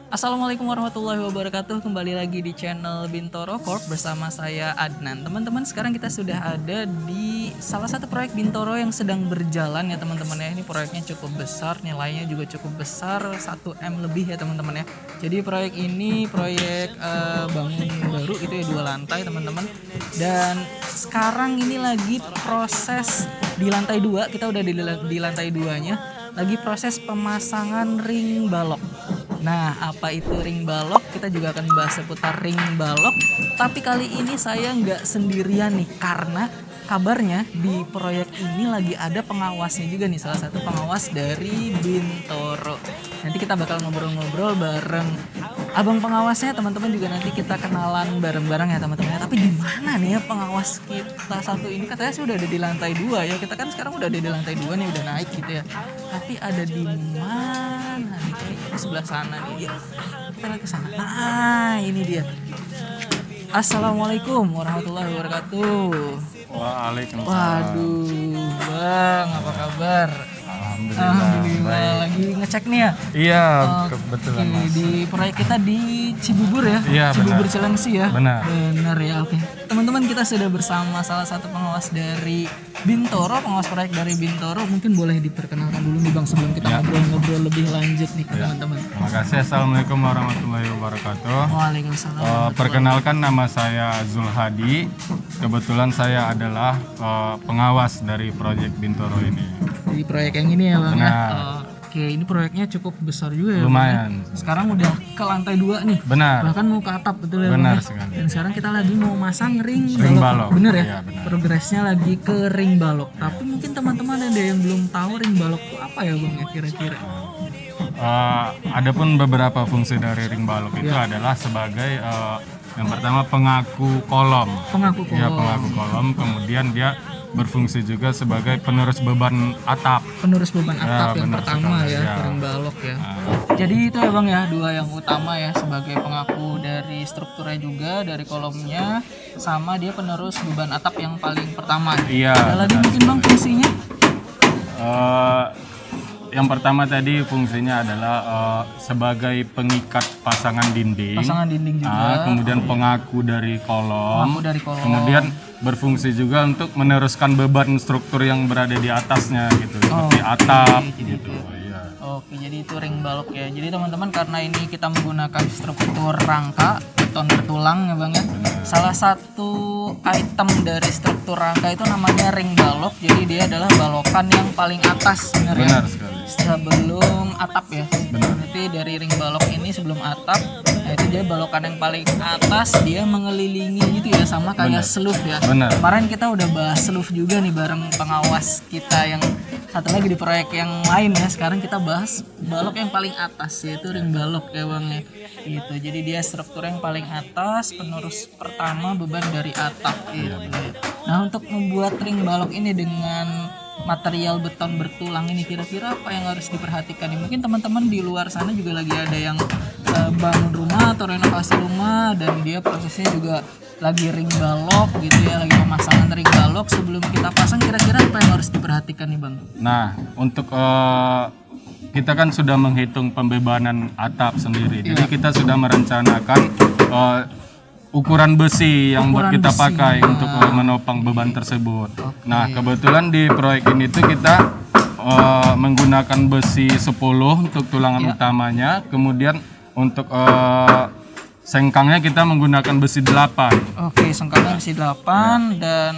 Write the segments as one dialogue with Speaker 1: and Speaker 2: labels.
Speaker 1: Assalamualaikum warahmatullahi wabarakatuh. Kembali lagi di channel Bintoro Corp bersama saya Adnan. Teman-teman, sekarang kita sudah ada di salah satu proyek Bintoro yang sedang berjalan ya teman-teman ya. Ini proyeknya cukup besar, nilainya juga cukup besar, 1M lebih ya teman-teman ya. Jadi proyek ini proyek bangun baru itu ya 2 lantai teman-teman. Dan sekarang ini lagi proses di lantai 2, kita udah di lantai 2-nya, lagi proses pemasangan ring balok. Nah, apa itu ring balok? Kita juga akan bahas seputar ring balok. Tapi kali ini saya nggak sendirian nih, karena kabarnya di proyek ini lagi ada pengawasnya juga nih, salah satu pengawas dari Bintoro. Nanti kita bakal ngobrol-ngobrol bareng abang pengawasnya, teman-teman juga nanti kita kenalan bareng-bareng ya teman-teman. Tapi di mana nih ya pengawas kita satu ini? Katanya sih udah ada di lantai 2 ya. Kita kan sekarang udah ada di lantai 2 nih, udah naik gitu ya. Tapi ada di mana nih? Kayaknya di sebelah sana nih. Ya, kita lihat ke sana. Nah, ini dia. Assalamualaikum warahmatullahi wabarakatuh.
Speaker 2: Waalaikumsalam.
Speaker 1: Waduh, Bang, apa kabar?
Speaker 2: Alhamdulillah.
Speaker 1: Lagi ngecek nih ya.
Speaker 2: Iya,
Speaker 1: Oke,
Speaker 2: kebetulan Mas.
Speaker 1: di proyek kita di Cibubur ya.
Speaker 2: Iya,
Speaker 1: Cibubur
Speaker 2: benar.
Speaker 1: Cilengsi ya.
Speaker 2: Benar.
Speaker 1: Benar ya, oke. Teman-teman, kita sudah bersama salah satu pengawas dari Bintoro, pengawas proyek dari Bintoro. Mungkin boleh diperkenalkan dulu nih Bang sebelum kita ngobrol-ngobrol lebih lanjut nih ke teman-teman.
Speaker 2: Terima kasih. Assalamualaikum warahmatullahi wabarakatuh.
Speaker 1: Waalaikumsalam.
Speaker 2: Perkenalkan, nama saya Zulhadi. Kebetulan saya adalah pengawas dari proyek Bintoro ini.
Speaker 1: Di proyek yang ini ya Bang ya.
Speaker 2: Benar.
Speaker 1: Oke, ini proyeknya cukup besar juga ya Bang,
Speaker 2: Lumayan.
Speaker 1: ya. Sekarang udah ke lantai 2 nih.
Speaker 2: Benar.
Speaker 1: Bahkan mau ke atap, betul ya Bang,
Speaker 2: Benar
Speaker 1: ya?
Speaker 2: sekali.
Speaker 1: Dan sekarang kita lagi mau masang ring
Speaker 2: balok.
Speaker 1: Bener ya?
Speaker 2: Iya, benar.
Speaker 1: Progresnya lagi ke ring balok. Tapi mungkin teman-teman ada yang belum tahu ring balok itu apa ya Bang ya kira-kira?
Speaker 2: Adapun beberapa fungsi dari ring balok itu adalah sebagai yang pertama pengaku kolom.
Speaker 1: Pengaku
Speaker 2: Ya,
Speaker 1: kolom.
Speaker 2: pengaku kolom. Kemudian dia berfungsi juga sebagai penerus beban atap.
Speaker 1: Penerus beban atap yang
Speaker 2: benar
Speaker 1: pertama
Speaker 2: sekali,
Speaker 1: ya,
Speaker 2: ya.
Speaker 1: ring balok ya. Jadi itu ya Bang ya, dua yang utama ya, sebagai pengaku dari strukturnya juga, dari kolomnya, sama dia penerus beban atap yang paling pertama.
Speaker 2: Iya,
Speaker 1: Ada lagi
Speaker 2: benar
Speaker 1: mungkin Bang fungsinya?
Speaker 2: Yang pertama tadi fungsinya adalah sebagai pengikat pasangan dinding.
Speaker 1: Pasangan dinding juga.
Speaker 2: Kemudian pengaku dari kolom.
Speaker 1: Pengaku dari kolom.
Speaker 2: Kemudian berfungsi juga untuk meneruskan beban struktur yang berada di atasnya gitu, seperti atap gitu. Iya.
Speaker 1: Oke, jadi itu ring balok ya. Jadi teman-teman, karena ini kita menggunakan struktur rangka beton bertulang ya Bang ya. Salah satu item dari struktur rangka itu namanya ring balok. Jadi dia adalah balokan yang paling atas benar ya.
Speaker 2: Benar sekali.
Speaker 1: Sebelum atap ya.
Speaker 2: Benar.
Speaker 1: Berarti dari ring balok ini sebelum atap, nah itu dia balokan yang paling atas, dia mengelilingi gitu ya, sama kayak seluf ya.
Speaker 2: Benar.
Speaker 1: Kemarin kita udah bahas seluf juga nih bareng pengawas kita yang satu lagi di proyek yang lain ya. Sekarang kita bahas balok yang paling atas, yaitu ring balok ya Bang ya. Gitu. Jadi dia struktur yang paling atas, penerus pertama beban dari atap gitu. Nah, untuk membuat ring balok ini dengan material beton bertulang ini, kira-kira apa yang harus diperhatikan nih? Mungkin teman-teman di luar sana juga lagi ada yang bangun rumah atau renovasi rumah, dan dia prosesnya juga lagi ring balok gitu ya, lagi pemasangan ring balok. Sebelum kita pasang, kira-kira apa yang harus diperhatikan nih Bang?
Speaker 2: Nah, untuk kita kan sudah menghitung pembebanan atap sendiri. Jadi kita sudah merencanakan ukuran besi yang buat kita pakai untuk menopang beban tersebut. Nah, kebetulan di proyek ini tuh kita menggunakan besi 10 untuk tulangan utamanya. Kemudian untuk sengkangnya kita menggunakan besi 8.
Speaker 1: Oke, sengkangnya besi 8 dan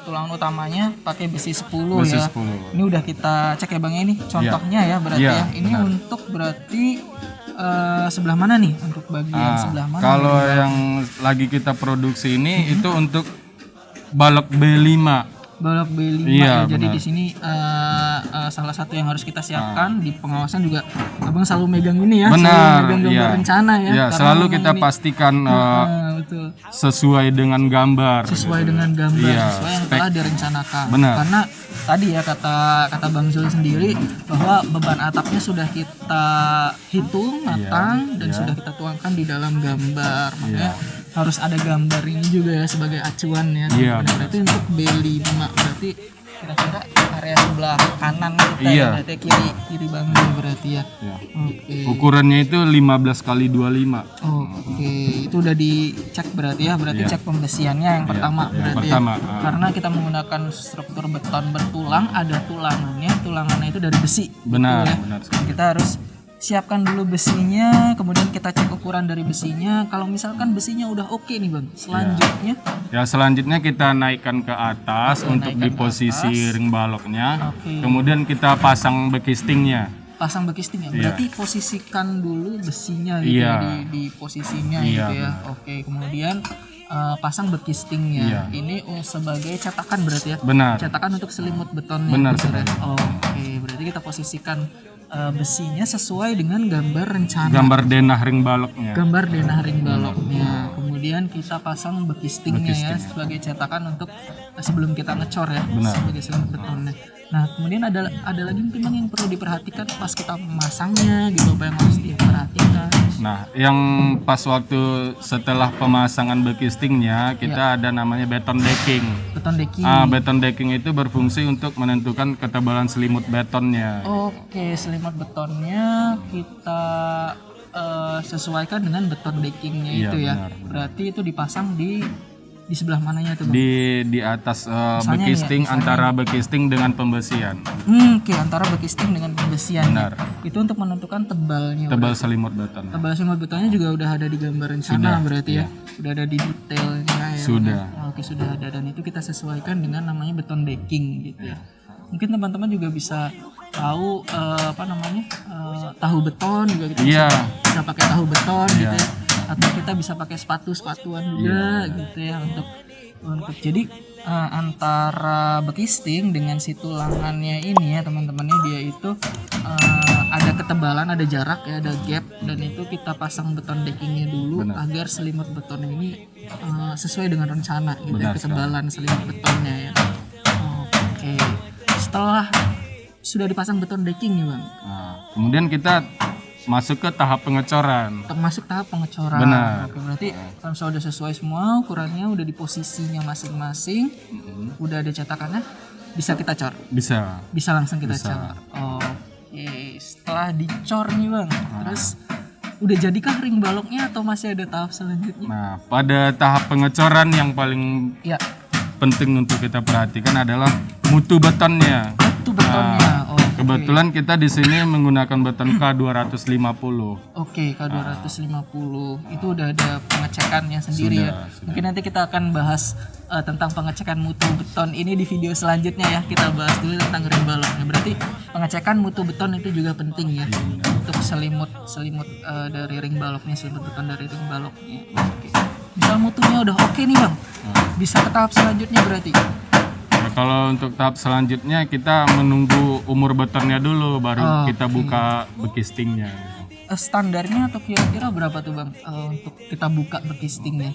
Speaker 1: tulangan utamanya pakai besi 10
Speaker 2: Besi
Speaker 1: ya.
Speaker 2: 10.
Speaker 1: Ini udah kita cek ya Bang, ini contohnya ya berarti
Speaker 2: Iya,
Speaker 1: ya. Ini
Speaker 2: benar.
Speaker 1: untuk berarti sebelah mana nih? Untuk bagian sebelah mana?
Speaker 2: Kalau yang lagi kita produksi ini itu untuk balok B5.
Speaker 1: Balok B5
Speaker 2: Iya,
Speaker 1: ya. Jadi
Speaker 2: benar.
Speaker 1: di sini salah satu yang harus kita siapkan di pengawasan juga, Abang selalu megang ini ya, selalu
Speaker 2: Benar,
Speaker 1: megang gambar
Speaker 2: iya.
Speaker 1: rencana ya.
Speaker 2: Iya,
Speaker 1: Karena
Speaker 2: selalu
Speaker 1: memang
Speaker 2: kita
Speaker 1: ini,
Speaker 2: pastikan
Speaker 1: betul.
Speaker 2: sesuai dengan gambar.
Speaker 1: Sesuai dengan gambar,
Speaker 2: Iya,
Speaker 1: sesuai yang telah direncanakan.
Speaker 2: Benar.
Speaker 1: Karena tadi ya kata Bang Zul sendiri bahwa beban atapnya sudah kita hitung matang dan sudah kita tuangkan di dalam gambar. Makanya harus ada gambar ini juga ya sebagai acuan ya.
Speaker 2: Iya,
Speaker 1: Berarti untuk B5 berarti kira-kira area sebelah kanan kita
Speaker 2: Iya.
Speaker 1: ya, berarti kiri banget berarti ya.
Speaker 2: Ya.
Speaker 1: Oke.
Speaker 2: Ukurannya itu 15 kali 25.
Speaker 1: Oke, itu udah dicek berarti ya, berarti
Speaker 2: Iya.
Speaker 1: cek pembesiannya yang pertama
Speaker 2: yang
Speaker 1: berarti
Speaker 2: pertama,
Speaker 1: ya. Karena kita menggunakan struktur beton bertulang, ada tulangannya itu dari besi.
Speaker 2: Benar,
Speaker 1: gitu ya.
Speaker 2: benar sekali.
Speaker 1: Kita harus siapkan dulu besinya, kemudian kita cek ukuran dari besinya. Kalau misalkan besinya udah oke nih Bang, selanjutnya
Speaker 2: Ya, selanjutnya kita naikkan ke atas untuk
Speaker 1: naikkan
Speaker 2: di
Speaker 1: ke
Speaker 2: posisi
Speaker 1: atas.
Speaker 2: ring baloknya.
Speaker 1: Oke.
Speaker 2: Kemudian kita pasang bekistingnya.
Speaker 1: pasang bekisting ya. Berarti posisikan dulu besinya gitu
Speaker 2: Iya.
Speaker 1: ya, di posisinya
Speaker 2: Iya,
Speaker 1: gitu ya. Oke, kemudian pasang bekistingnya.
Speaker 2: Iya.
Speaker 1: Ini sebagai cetakan berarti ya.
Speaker 2: Benar.
Speaker 1: Cetakan untuk selimut betonnya.
Speaker 2: Benar
Speaker 1: gitu ya.
Speaker 2: sekali.
Speaker 1: Oke, berarti kita posisikan besinya sesuai dengan gambar rencana.
Speaker 2: Gambar denah ring baloknya.
Speaker 1: Gambar denah ring baloknya. Kemudian kita pasang bekistingnya ya sebagai cetakan untuk sebelum kita ngecor ya.
Speaker 2: Benar.
Speaker 1: Sebagai selimut betonnya. Nah, kemudian ada lagi mungkin Bang yang perlu diperhatikan pas kita memasangnya gitu, apa yang harus diperhatikan.
Speaker 2: Nah, yang pas waktu setelah pemasangan bekistingnya kita ada namanya beton decking.
Speaker 1: Beton decking.
Speaker 2: Beton decking itu berfungsi untuk menentukan ketebalan selimut betonnya.
Speaker 1: Oke, selimut betonnya kita sesuaikan dengan beton deckingnya
Speaker 2: Iya,
Speaker 1: itu ya.
Speaker 2: benar.
Speaker 1: Berarti itu dipasang di sebelah mananya tuh Bang?
Speaker 2: Di atas
Speaker 1: Misalnya
Speaker 2: bekisting,
Speaker 1: nih ya,
Speaker 2: antara bekisting dengan pembesian.
Speaker 1: Oke, antara bekisting dengan pembesian.
Speaker 2: Benar.
Speaker 1: Itu untuk menentukan tebalnya.
Speaker 2: Tebal selimut beton.
Speaker 1: Tebal selimut betonnya juga udah ada di gambar rencana
Speaker 2: Sudah,
Speaker 1: berarti ya. Sudah ada di detailnya ya.
Speaker 2: Sudah.
Speaker 1: Oke, sudah ada, dan itu kita sesuaikan dengan namanya beton decking gitu ya. Mungkin teman-teman juga bisa tahu tahu beton juga kita bisa pakai tahu beton gitu ya. Atau kita bisa pakai sepatuan juga gitu ya untuk jadi antara bekisting dengan si tulangannya ini ya teman-temannya, dia itu ada ketebalan, ada jarak ya, ada gap, dan itu kita pasang beton deckingnya dulu.
Speaker 2: Benar.
Speaker 1: Agar selimut betonnya ini sesuai dengan rencana gitu ya,
Speaker 2: Benar
Speaker 1: ketebalan selimut betonnya ya. Oke, setelah sudah dipasang beton decking nih Bang,
Speaker 2: Kemudian kita masuk ke tahap pengecoran.
Speaker 1: termasuk tahap pengecoran.
Speaker 2: Benar.
Speaker 1: Oke, berarti kalau misalnya udah sesuai semua ukurannya, udah di posisinya masing-masing, udah ada cetakannya, bisa kita cor.
Speaker 2: Bisa.
Speaker 1: Langsung kita cor. Oke, setelah dicor nih Bang, terus udah jadikah ring baloknya atau masih ada tahap selanjutnya?
Speaker 2: Nah, pada tahap pengecoran yang paling
Speaker 1: Ya,
Speaker 2: penting untuk kita perhatikan adalah mutu betonnya.
Speaker 1: itu betonnya.
Speaker 2: Kebetulan kita di sini menggunakan beton K250.
Speaker 1: Oke, K250 itu udah ada pengecekannya sendiri ya.
Speaker 2: Sudah.
Speaker 1: Mungkin nanti kita akan bahas tentang pengecekan mutu beton ini di video selanjutnya ya. Kita bahas dulu tentang ring baloknya. Berarti pengecekan mutu beton itu juga penting ya untuk selimut dari ring baloknya, selimut beton dari ring baloknya. Oke. Misal mutunya udah oke nih Bang, bisa ke tahap selanjutnya berarti.
Speaker 2: Nah, kalau untuk tahap selanjutnya kita menunggu umur betonnya dulu, baru kita buka bekistingnya.
Speaker 1: Standarnya atau kira-kira berapa tuh Bang untuk kita buka bekistingnya?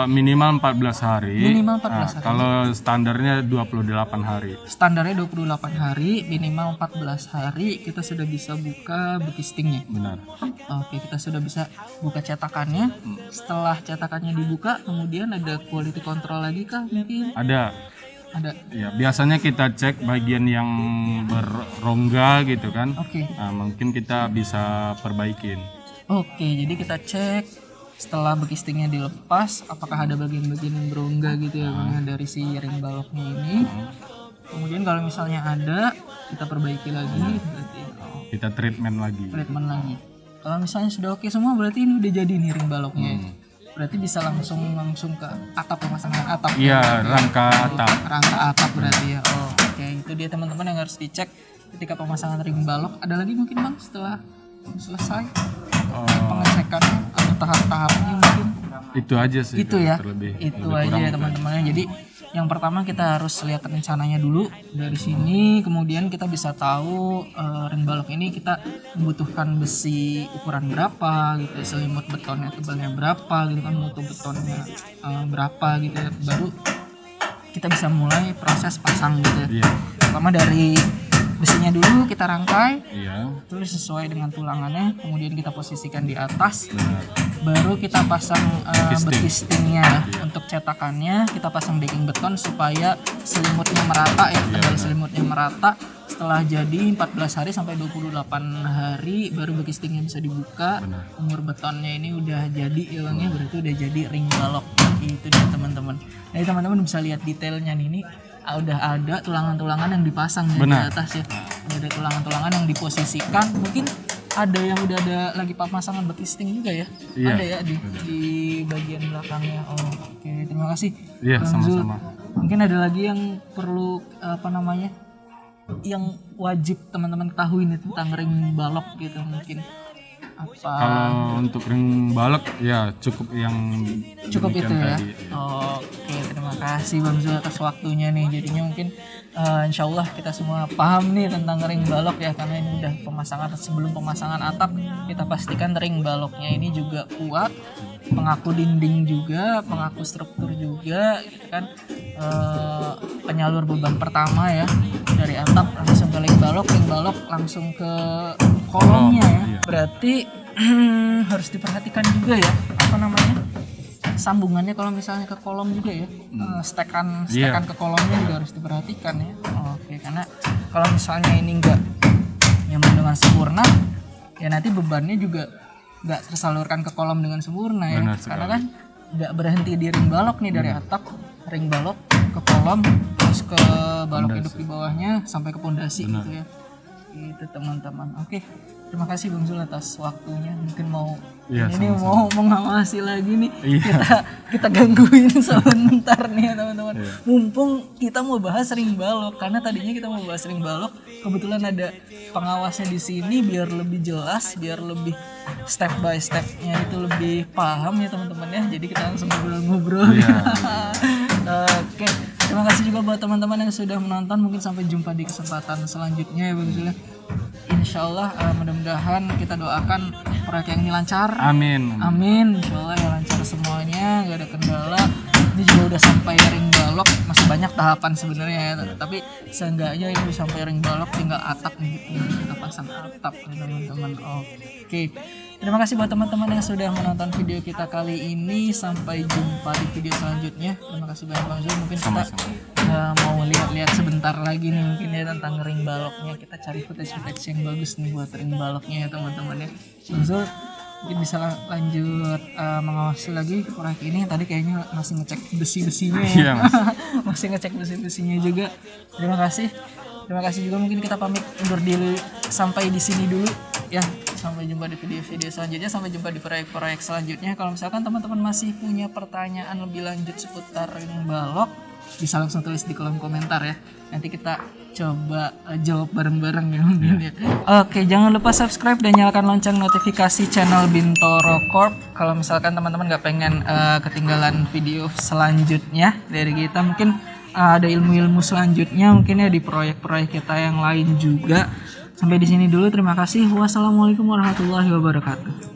Speaker 2: Minimal 14 hari.
Speaker 1: Minimal 14 hari.
Speaker 2: Kalau standarnya 28 hari.
Speaker 1: Standarnya 28 hari, minimal 14 hari kita sudah bisa buka bekistingnya.
Speaker 2: Benar.
Speaker 1: Oke, kita sudah bisa buka cetakannya. Setelah cetakannya dibuka, kemudian ada quality control lagi kah mungkin?
Speaker 2: Ada. Ya, biasanya kita cek bagian yang berrongga gitu kan.
Speaker 1: Oke.
Speaker 2: Nah, mungkin kita bisa perbaikin.
Speaker 1: Oke, jadi kita cek setelah bekistingnya dilepas, apakah ada bagian-bagian yang berongga gitu ya Bang, ya, dari si ring baloknya ini. Kemudian kalau misalnya ada, kita perbaiki lagi, berarti
Speaker 2: Kita treatment lagi.
Speaker 1: treatment lagi. Kalau misalnya sudah oke semua, berarti ini udah jadi nih ring baloknya. Berarti bisa langsung ke atap, pemasangan atap.
Speaker 2: Iya, rangka atap.
Speaker 1: Rangka atap berarti ya. Oke, itu dia teman-teman yang harus dicek ketika pemasangan ring balok. Ada lagi mungkin Bang setelah selesai pengecekannya atau tahap-tahapnya mungkin?
Speaker 2: Itu aja sih.
Speaker 1: Itu ya.
Speaker 2: Terlebih.
Speaker 1: Itu
Speaker 2: Lebih
Speaker 1: aja
Speaker 2: kurang
Speaker 1: ya teman-teman. Jadi yang pertama kita harus lihat rencananya dulu dari sini, kemudian kita bisa tahu ring balok ini kita membutuhkan besi ukuran berapa gitu, selimut betonnya tebalnya berapa gitu kan, mutu betonnya berapa gitu ya. Baru kita bisa mulai proses pasang gitu ya.
Speaker 2: Iya.
Speaker 1: Pertama dari besinya dulu kita rangkai,
Speaker 2: Iya.
Speaker 1: terus sesuai dengan tulangannya, kemudian kita posisikan di atas.
Speaker 2: Benar.
Speaker 1: Baru kita pasang
Speaker 2: Bekisting.
Speaker 1: bekistingnya ya. Untuk cetakannya kita pasang backing beton supaya selimutnya merata ya, tebal selimutnya merata. Setelah jadi 14 hari sampai 28 hari baru bekistingnya bisa dibuka.
Speaker 2: Benar.
Speaker 1: Umur betonnya ini udah jadi ya Bang ya, berarti udah jadi ring balok. Itu dia teman-teman. Nah, teman-teman bisa lihat detailnya nih, ini udah ada tulangan-tulangan yang dipasang ya, di
Speaker 2: Benar.
Speaker 1: atas ya. Udah ada tulangan-tulangan yang diposisikan. Mungkin ada yang udah ada lagi pemasangan bekisting juga ya.
Speaker 2: Iya.
Speaker 1: Ada ya di bagian belakangnya. Oh, oke, terima kasih.
Speaker 2: Iya,
Speaker 1: Bang Zul.
Speaker 2: sama-sama.
Speaker 1: Mungkin ada lagi yang perlu yang wajib teman-teman ketahui nih tentang ring balok gitu mungkin. Apa
Speaker 2: Kalau untuk ring balok ya cukup yang
Speaker 1: cukup itu
Speaker 2: demikian
Speaker 1: ya.
Speaker 2: tadi.
Speaker 1: Oke, terima kasih Bang Zul atas waktunya nih. Jadinya mungkin insya Allah kita semua paham nih tentang ring balok ya, karena ini udah sebelum pemasangan atap kita pastikan ring baloknya ini juga kuat, pengaku dinding juga, pengaku struktur juga, gitu kan. Penyalur beban pertama ya dari atap langsung ke ring balok langsung ke kolomnya ya.
Speaker 2: Iya.
Speaker 1: Berarti harus diperhatikan juga ya sambungannya kalau misalnya ke kolom juga ya. Stekan ke kolomnya juga harus diperhatikan ya. Oke, karena kalau misalnya ini enggak nyambung dengan sempurna ya nanti bebannya juga nggak tersalurkan ke kolom dengan sempurna ya.
Speaker 2: Benar
Speaker 1: Karena
Speaker 2: sekali.
Speaker 1: kan nggak berhenti di ring balok nih, dari atap ring balok ke kolom terus ke balok hidup di bawahnya sampai ke pondasi gitu ya. Itu teman-teman. Oke, terima kasih Bang Zul atas waktunya. Mungkin mau mau mengawasi lagi nih. Kita gangguin sebentar nih ya teman-teman. Mumpung kita mau bahas ring balok, karena tadinya kita mau bahas ring balok, kebetulan ada pengawasnya di sini biar lebih jelas, biar lebih step by stepnya itu lebih paham ya teman-teman ya. Jadi kita langsung ngobrol-ngobrol. Oke, terima kasih juga buat teman-teman yang sudah menonton. Mungkin sampai jumpa di kesempatan selanjutnya ya Bang Zul. Insya Allah mudah-mudahan kita doakan proyek yang ini lancar.
Speaker 2: Amin.
Speaker 1: Insya Allah ya lancar semuanya, gak ada kendala. Ini juga udah sampai ring balok, masih banyak tahapan sebenarnya ya. Tapi seenggaknya ini udah sampai ring balok, tinggal atap nih, kita pasang atap nih teman-teman. Oke. Terima kasih buat teman-teman yang sudah menonton video kita kali ini. Sampai jumpa di video selanjutnya. Terima kasih banyak Bang Zul. Mungkin kita mau lihat-lihat sebentar lagi nih mungkin ya tentang ring baloknya. Kita cari footage yang bagus nih buat ring baloknya ya teman-teman ya. Bang Zul mungkin bisa lanjut mengawasi lagi proyek ini. Tadi kayaknya masih ngecek besi-besinya ya.
Speaker 2: Iya, Mas.
Speaker 1: Masih ngecek besi-besinya juga. Terima kasih juga, mungkin kita pamit undur diri sampai di sini dulu ya. Sampai jumpa di video-video selanjutnya, sampai jumpa di proyek-proyek selanjutnya. Kalau misalkan teman-teman masih punya pertanyaan lebih lanjut seputar ring balok, bisa langsung tulis di kolom komentar ya. Nanti kita coba jawab bareng-bareng ya mungkin ya. Oke, jangan lupa subscribe dan nyalakan lonceng notifikasi channel Bintoro Corp. Kalau misalkan teman-teman nggak pengen ketinggalan video selanjutnya dari kita, mungkin ada ilmu-ilmu selanjutnya mungkin ya di proyek-proyek kita yang lain juga. Sampai di sini dulu, terima kasih. Wassalamualaikum warahmatullahi wabarakatuh.